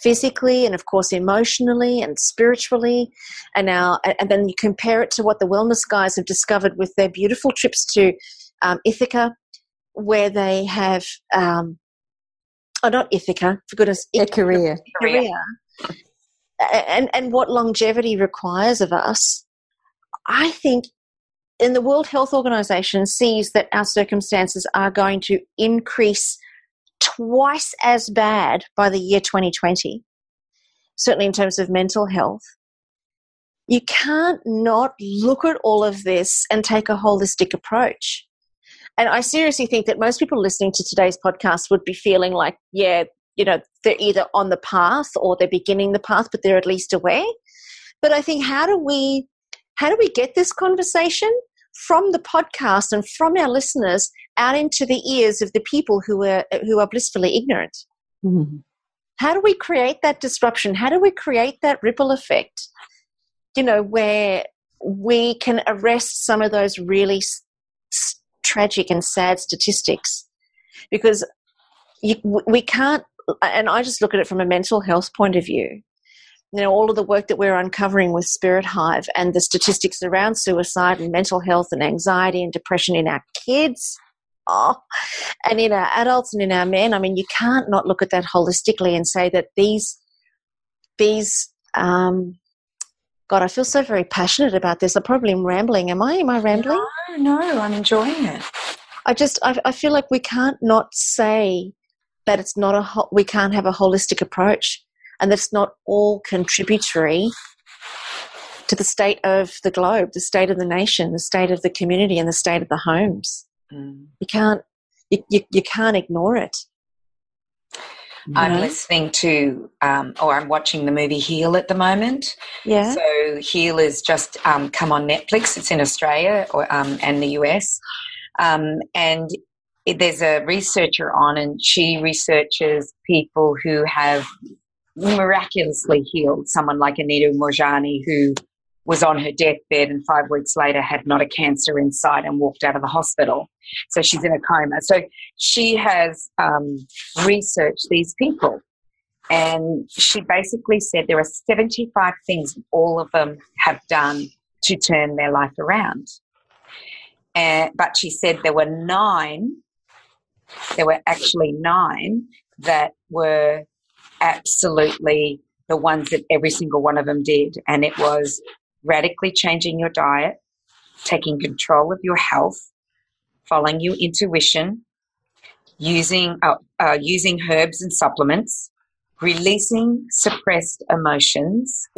S2: physically, and of course emotionally and spiritually, and then you compare it to what the wellness guys have discovered with their beautiful trips to Ithaca, where they have not Ithaca, for goodness,
S3: Korea.
S2: And what longevity requires of us. I think, and the World Health Organization sees that our circumstances are going to increase twice as bad by the year 2020, certainly in terms of mental health. You can't not look at all of this and take a holistic approach. And I seriously think that most people listening to today's podcast would be feeling like, yeah, you know, they're either on the path or they're beginning the path, but they're at least aware. But I think how do we get this conversation from the podcast and from our listeners out into the ears of the people who are blissfully ignorant?
S3: Mm-hmm.
S2: How do we create that disruption? How do we create that ripple effect, you know, where we can arrest some of those really tragic and sad statistics? Because we can't, and I just look at it from a mental health point of view. You know, all of the work that we're uncovering with Spirit Hive and the statistics around suicide and mental health and anxiety and depression in our kids, and in our adults and in our men. I mean, you can't not look at that holistically and say that these God, I feel so very passionate about this. I probably am rambling. Am I rambling?
S4: No, I'm enjoying it.
S2: I feel like we can't not say that it's not we can't have a holistic approach, and that's not all contributory to the state of the globe, the state of the nation, the state of the community, and the state of the homes. You can't ignore it.
S4: I'm listening to, or I'm watching the movie Heal at the moment.
S2: Yeah.
S4: So Heal is just come on Netflix. It's in Australia and the US. And there's a researcher on, and she researches people who have miraculously healed. Someone like Anita Morjani, who was on her deathbed and 5 weeks later had not a cancer in sight and walked out of the hospital. So she's in a coma. So she has researched these people, and she basically said there are 75 things all of them have done to turn their life around. But she said there were actually 9 that were absolutely the ones that every single one of them did. And it was radically changing your diet, taking control of your health, following your intuition, using herbs and supplements, releasing suppressed emotions,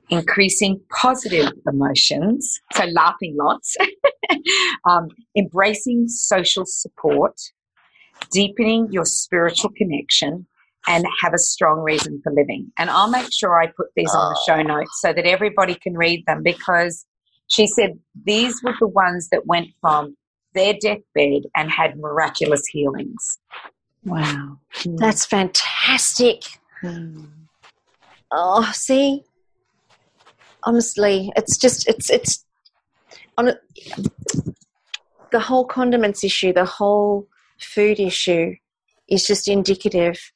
S4: increasing positive emotions, so laughing lots, embracing social support, deepening your spiritual connection, and have a strong reason for living. And I'll make sure I put these on the show notes so that everybody can read them, because she said these were the ones that went from their deathbed and had miraculous healings.
S3: Wow.
S2: That's fantastic. Oh, see, honestly, it's on the whole condiments issue, the whole food issue is just indicative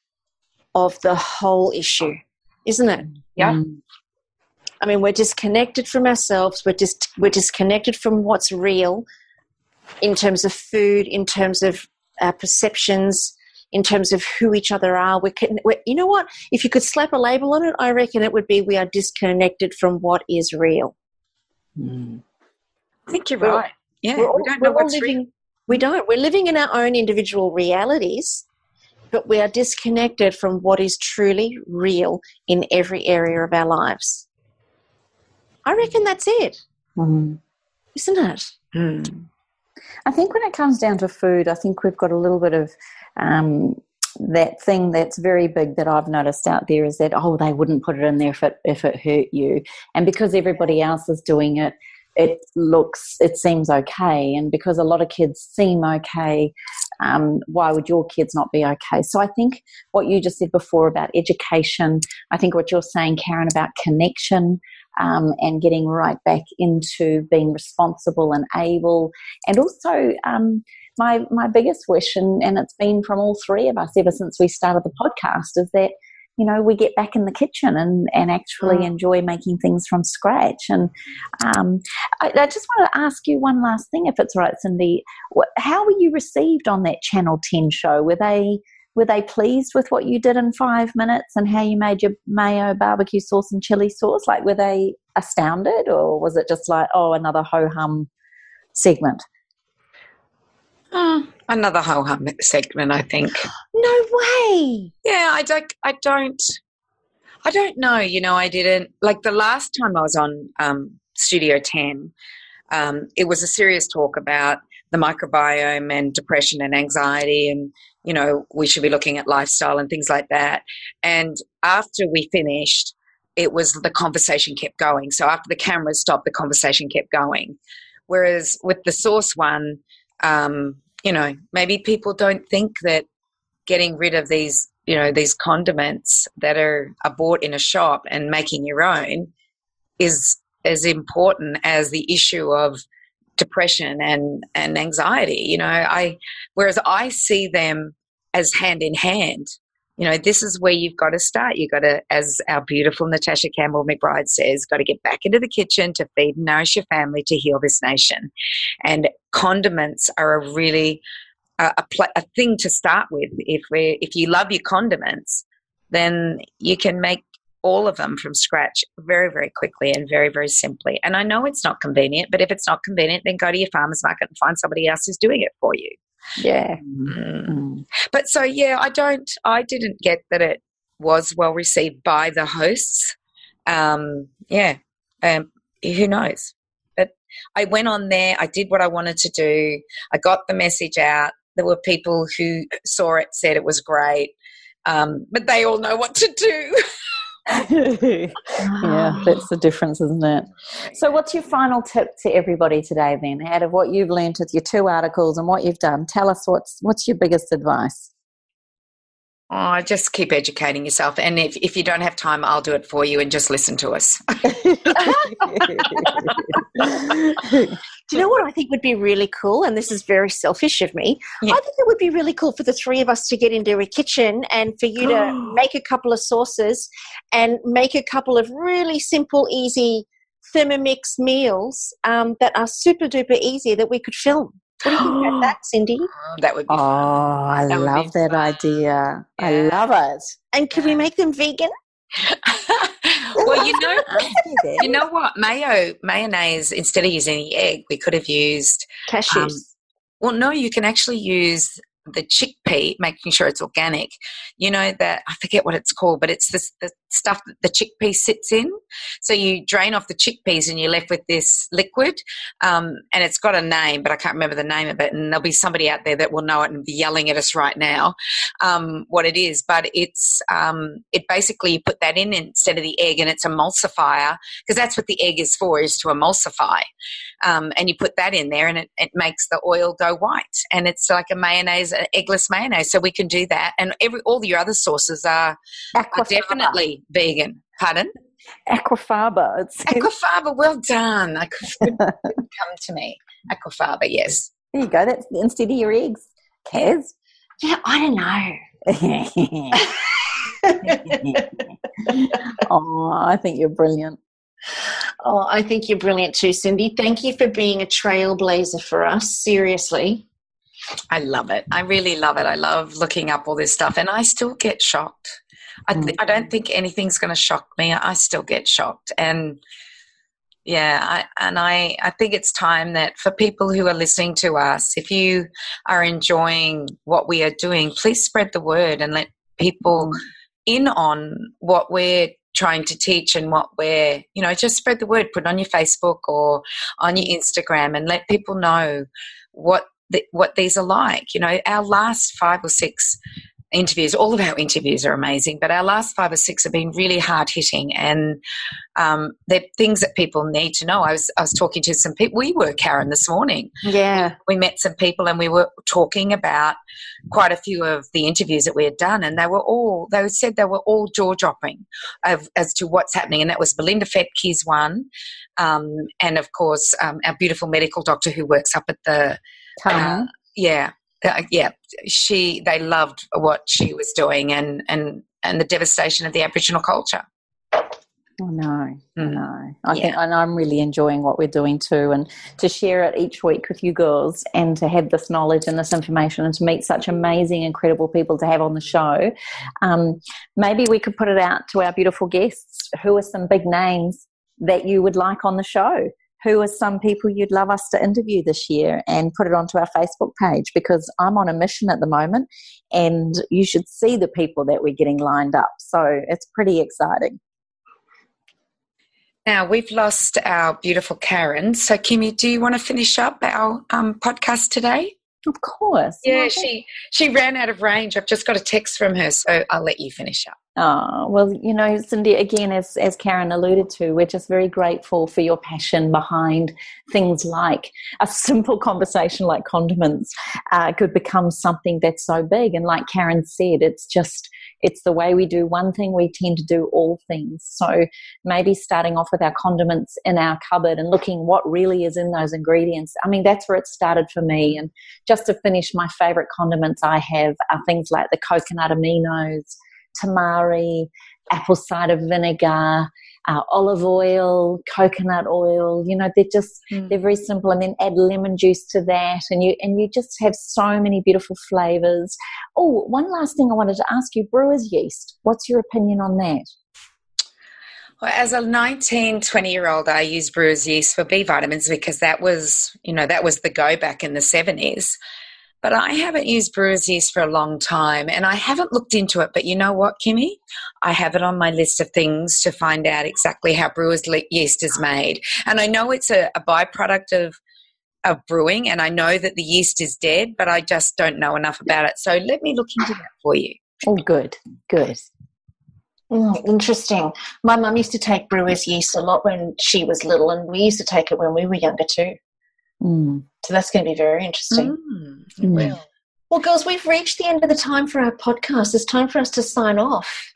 S2: of the whole issue, isn't it?
S4: Yeah.
S2: I mean, we're disconnected from ourselves. We're disconnected from what's real in terms of food, in terms of our perceptions, in terms of who each other are. You know what? If you could slap a label on it, I reckon it would be we are disconnected from what is real.
S4: I think you're right. Yeah, we don't know what's real.
S2: We don't. We're living in our own individual realities, but we are disconnected from what is truly real in every area of our lives. I reckon that's it. Isn't it?
S3: I think when it comes down to food, I think we've got a little bit of that thing that's very big that I've noticed out there is that, they wouldn't put it in there if it hurt you. And because everybody else is doing it, it seems okay. And because a lot of kids seem okay, why would your kids not be okay? So I think what you just said before about education, I think what you're saying, Karen, about connection, and getting right back into being responsible and able. And also my biggest wish, and it's been from all 3 of us ever since we started the podcast, is that, we get back in the kitchen and actually enjoy making things from scratch. And I just want to ask you one last thing, if it's all right, Cyndi. How were you received on that Channel 10 show? Were they pleased with what you did in 5 minutes and how you made your mayo, barbecue sauce and chili sauce? Like, were they astounded, or was it just like, another ho-hum segment?
S4: Another ho-hum segment, I think.
S2: No way.
S4: Yeah, I don't know. I didn't, like, the last time I was on Studio 10, it was a serious talk about the microbiome and depression and anxiety, and we should be looking at lifestyle and things like that. And after we finished, the conversation kept going. So after the cameras stopped, the conversation kept going. Whereas with the sauce one, maybe people don't think that getting rid of these condiments that are bought in a shop and making your own is as important as the issue of depression and anxiety. Whereas I see them as hand in hand. This is where you've got to start. You've got to, as our beautiful Natasha Campbell McBride says, got to get back into the kitchen to feed and nourish your family to heal this nation. And condiments are a really a thing to start with. If you love your condiments, then you can make all of them from scratch very, very quickly and very, very simply. And I know it's not convenient, but if it's not convenient, then go to your farmer's market and find somebody else who's doing it for you.
S3: Yeah.
S4: But so, I didn't get that it was well received by the hosts. Who knows? But I went on there. I did what I wanted to do. I got the message out. There were people who saw it, said it was great. But they all know what to do.
S3: Yeah, that's the difference, isn't it? So what's your final tip to everybody today then, out of what you've learned with your 2 articles and what you've done? Tell us what's your biggest advice?
S4: Just keep educating yourself, and if you don't have time, I'll do it for you, and just listen to us.
S2: Do you know what I think would be really cool? And this is very selfish of me. Yeah. I think it would be really cool for the 3 of us to get into a kitchen and for you to make a couple of sauces and make a couple of really simple, easy Thermomix meals that are super duper easy that we could film. What do you think about that, Cyndi?
S4: That would be fun.
S3: I love that idea.
S4: Yeah.
S3: I love it.
S2: And can we make them vegan?
S4: Well, you know what? Mayonnaise, instead of using the egg, we could have used
S2: Cashews.
S4: Well, no, you can actually use the chickpea, making sure it's organic. You know that, I forget what it's called, but it's the stuff that the chickpea sits in. So you drain off the chickpeas and you're left with this liquid, and it's got a name, but I can't remember the name of it. And there'll be somebody out there that will know it and be yelling at us right now what it is. But it's it basically, you put that in instead of the egg, and it's emulsifier, because that's what the egg is for, is to emulsify. And you put that in there, and it makes the oil go white, and it's like a mayonnaise, an eggless mayonnaise. So we can do that, and all your other sauces are definitely vegan. Pardon?
S3: Aquafaba.
S4: Aquafaba, well done. I couldn't come to me. Aquafaba, yes.
S3: There you go. That's instead of your eggs, Kaz.
S2: Yeah, I don't know.
S3: Oh, I think you're brilliant.
S2: Oh, I think you're brilliant too, Cyndi. Thank you for being a trailblazer for us. Seriously.
S4: I love it. I really love it. I love looking up all this stuff, and I still get shocked. I don't think anything's going to shock me. I still get shocked. And, yeah, I think it's time that for people who are listening to us, if you are enjoying what we are doing, please spread the word and let people in on what we're trying to teach and what we're, just spread the word. Put it on your Facebook or on your Instagram and let people know what these are like. Our last 5 or 6 interviews, all of our interviews are amazing, but our last 5 or 6 have been really hard hitting, and they're things that people need to know. I was talking to some people. We were, Karen, this morning.
S2: Yeah.
S4: We met some people and we were talking about quite a few of the interviews that we had done, and they said they were all jaw-dropping as to what's happening, and that was Belinda Fetke's one, and of course our beautiful medical doctor who works up at the they loved what she was doing and the devastation of the Aboriginal culture.
S3: Oh, no. I think, and I'm really enjoying what we're doing too, and to share it each week with you girls and to have this knowledge and this information and to meet such amazing, incredible people to have on the show. Maybe we could put it out to our beautiful guests. Who are some big names that you would like on the show? Who are some people you'd love us to interview this year, and put it onto our Facebook page, because I'm on a mission at the moment and you should see the people that we're getting lined up. So it's pretty exciting.
S4: Now, we've lost our beautiful Karen. So, Kimmy, do you want to finish up our podcast today?
S3: Of course.
S4: Yeah, she ran out of range. I've just got a text from her, so I'll let you finish up.
S3: Oh, well, Cyndi, again, as Karen alluded to, we're just very grateful for your passion behind things like a simple conversation like condiments could become something that's so big. And like Karen said, it's the way we do one thing, we tend to do all things. So maybe starting off with our condiments in our cupboard and looking what really is in those ingredients. I mean, that's where it started for me. And just to finish, my favourite condiments I have are things like the coconut aminos, tamari, apple cider vinegar, olive oil, coconut oil. They're very simple, and then add lemon juice to that, and you just have so many beautiful flavors. Oh, one last thing I wanted to ask you, brewer's yeast. What's your opinion on that?
S4: Well, as a 19, 20-year-old, I used brewer's yeast for B vitamins because that was the go back in the 70s. But I haven't used brewer's yeast for a long time, and I haven't looked into it. But you know what, Kimmy? I have it on my list of things to find out exactly how brewer's yeast is made. And I know it's a byproduct of brewing, and I know that the yeast is dead, but I just don't know enough about it. So let me look into that for you.
S3: Oh, good.
S2: Interesting. My mum used to take brewer's yeast a lot when she was little, and we used to take it when we were younger too. So that's going to be very interesting. Well, girls, we've reached the end of the time for our podcast. It's time for us to sign off.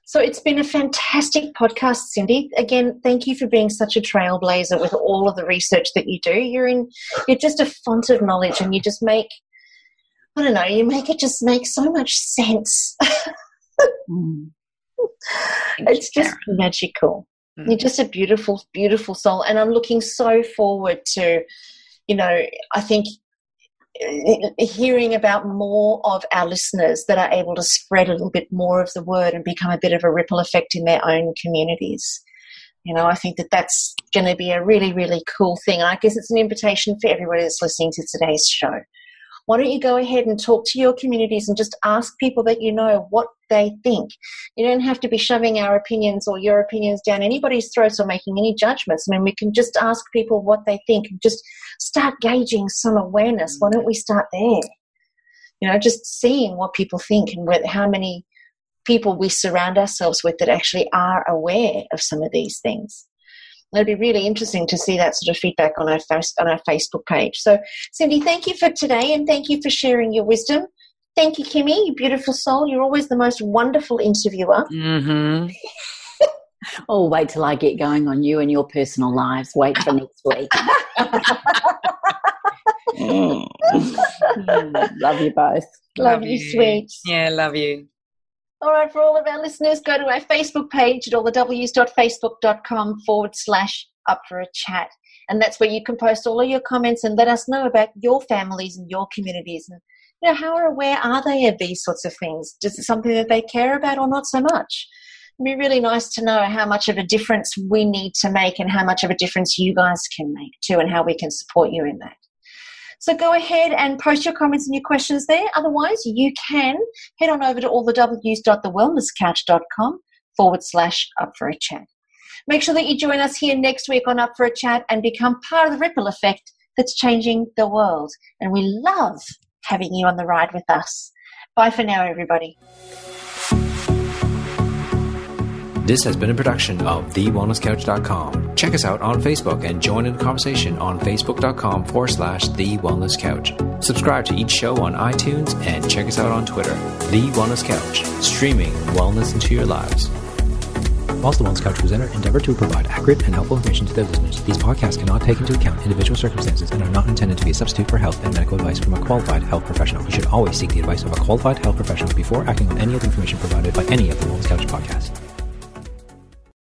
S2: So it's been a fantastic podcast, Cyndi. Again, thank you for being such a trailblazer with all of the research that you do. You're just a font of knowledge, and you just make it just make so much sense. It's just magical. You're just a beautiful, beautiful soul. And I'm looking so forward to, I think hearing about more of our listeners that are able to spread a little bit more of the word and become a bit of a ripple effect in their own communities. I think that that's going to be a really, really cool thing. And I guess it's an invitation for everybody that's listening to today's show. Why don't you go ahead and talk to your communities and just ask people that you know what they think. You don't have to be shoving our opinions or your opinions down anybody's throats or making any judgments. I mean, we can just ask people what they think and just start gauging some awareness. Why don't we start there? Just seeing what people think and how many people we surround ourselves with that actually are aware of some of these things. It'd be really interesting to see that sort of feedback on our Facebook page. So, Cyndi, thank you for today and thank you for sharing your wisdom. Thank you, Kimmy, you beautiful soul. You're always the most wonderful interviewer.
S3: Mm-hmm. Oh, wait till I get going on you and your personal lives. Wait for next week. Love you both.
S2: Love you, sweet.
S4: Yeah, love you.
S2: All right, for all of our listeners, go to our Facebook page at allthews.facebook.com/up-for-a-chat. And that's where you can post all of your comments and let us know about your families and your communities. And, how aware are they of these sorts of things? Is it something that they care about or not so much? It'd be really nice to know how much of a difference we need to make and how much of a difference you guys can make too and how we can support you in that. So go ahead and post your comments and your questions there. Otherwise, you can head on over to allthews.thewellnesscouch.com/up-for-a-chat. Make sure that you join us here next week on Up for a Chat and become part of the ripple effect that's changing the world. And we love having you on the ride with us. Bye for now, everybody.
S1: This has been a production of TheWellnessCouch.com. Check us out on Facebook and join in the conversation on Facebook.com/TheWellnessCouch. Subscribe to each show on iTunes and check us out on Twitter. The Wellness Couch, streaming wellness into your lives. Whilst the Wellness Couch presenter endeavor to provide accurate and helpful information to their listeners, these podcasts cannot take into account individual circumstances and are not intended to be a substitute for health and medical advice from a qualified health professional. You should always seek the advice of a qualified health professional before acting on any of the information provided by any of the Wellness Couch podcasts.